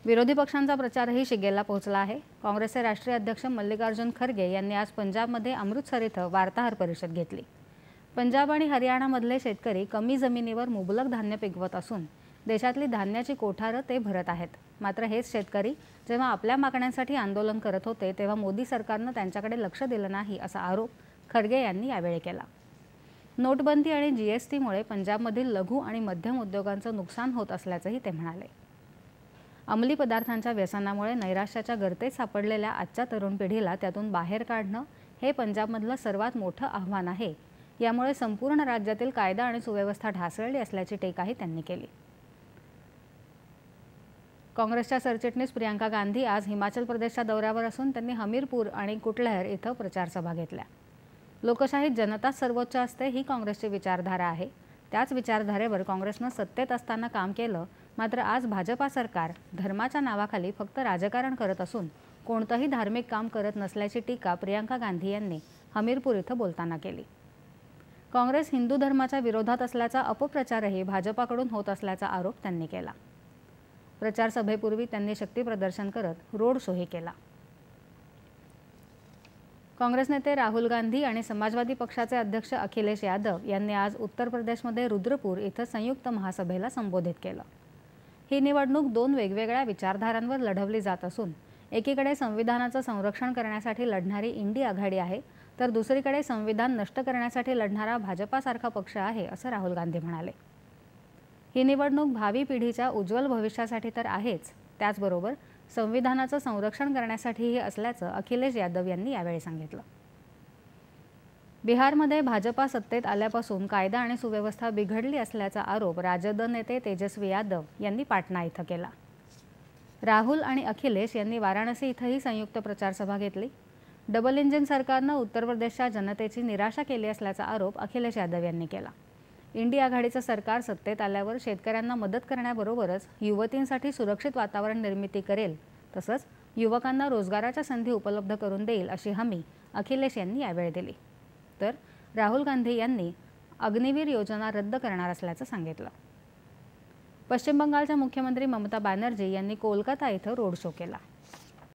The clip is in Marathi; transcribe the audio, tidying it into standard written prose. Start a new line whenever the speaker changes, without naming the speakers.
विरोधी पक्षांचा प्रचारही शिगेला पोहोचला आहे। काँग्रेसचे राष्ट्रीय अध्यक्ष मल्लिकार्जुन खरगे यांनी आज पंजाबमध्ये अमृतसर इथं वार्ताहर परिषद घेतली। पंजाब आणि हरियाणामधले शेतकरी कमी जमिनीवर मुबलक धान्य पिकवत असून देशातली धान्याची कोठारं ते भरत आहेत। मात्र हेच शेतकरी जेव्हा आपल्या मागण्यांसाठी आंदोलन करत होते तेव्हा मोदी सरकारनं त्यांच्याकडे लक्ष दिलं नाही असा आरोप खरगे यांनी यावेळी केला। नोटबंदी आणि जीएसटीमुळे पंजाबमधील लघु आणि मध्यम उद्योगांचं नुकसान होत असल्याचंही ते म्हणाले। अंमली पदार्थांच्या व्यसनामुळे नैराश्याच्या गर्तेत सापडलेल्या आजच्या तरुण पिढीला त्यातून बाहेर काढणं हे पंजाबमधलं सर्वात मोठं आव्हान आहे। यामुळे संपूर्ण राज्यातील कायदा आणि सुव्यवस्था ढासळली असल्याची टीकाही त्यांनी केली। काँग्रेसच्या सरचिटणीस प्रियंका गांधी आज हिमाचल प्रदेशच्या दौऱ्यावर असून त्यांनी हमीरपूर आणि कुटलहर इथं प्रचार सभा घेतल्या। लोकशाहीत जनता सर्वोच्च असते ही काँग्रेसची विचारधारा आहे। त्याच विचारधारेवर काँग्रेसनं सत्तेत असताना काम केलं। मात्र आज भाजपा सरकार धर्माच्या नावाखाली फक्त राजकारण करत असून कोणतंही धार्मिक काम करत नसल्याची टीका प्रियंका गांधी यांनी हमीरपूर इथं बोलताना केली। काँग्रेस हिंदू धर्माच्या विरोधात असल्याचा अपप्रचारही भाजपाकडून होत असल्याचा आरोप त्यांनी केला। प्रचार सभेपूर्वी त्यांनी शक्ती प्रदर्शन करत रोड शोही केला। काँग्रेस नेते राहुल गांधी आणि समाजवादी पक्षाचे अध्यक्ष अखिलेश यादव यांनी आज उत्तर प्रदेशमध्ये रुद्रपूर इथं संयुक्त महासभेला संबोधित केलं। ही निवडणूक दोन वेगवेगळ्या विचारधारांवर लढवली जात असून एकीकडे संविधानाचं संरक्षण करण्यासाठी लढणारी इंडी आघाडी आहे तर दुसरीकडे संविधान नष्ट करण्यासाठी लढणारा भाजपासारखा पक्ष आहे असं राहुल गांधी म्हणाले। ही निवडणूक भावी पिढीच्या उज्ज्वल भविष्यासाठी तर आहेच, त्याचबरोबर संविधानाचं संरक्षण करण्यासाठीही असल्याचं अखिलेश यादव यांनी यावेळी सांगितलं। बिहारमध्ये भाजपा सत्तेत आल्यापासून कायदा आणि सुव्यवस्था बिघडली असल्याचा आरोप राजद नेते तेजस्वी यादव यांनी पाटणा इथं केला। राहुल आणि अखिलेश यांनी वाराणसी इथंही संयुक्त प्रचार सभा घेतली। डबल इंजिन सरकारनं उत्तर प्रदेशच्या जनतेची निराशा केली असल्याचा आरोप अखिलेश यादव यांनी केला। इंडी आघाडीचं सरकार सत्तेत आल्यावर शेतकऱ्यांना मदत करण्याबरोबरच युवतींसाठी सुरक्षित वातावरण निर्मिती करेल, तसंच युवकांना रोजगाराच्या संधी उपलब्ध करून देईल अशी हमी अखिलेश यांनी यावेळी दिली। तर राहुल गांधी यांनी अग्निवीर योजना रद्द करणार असल्याचं सांगितलं। पश्चिम बंगालच्या मुख्यमंत्री ममता बॅनर्जी यांनी कोलकाता इथं रोड शो केला।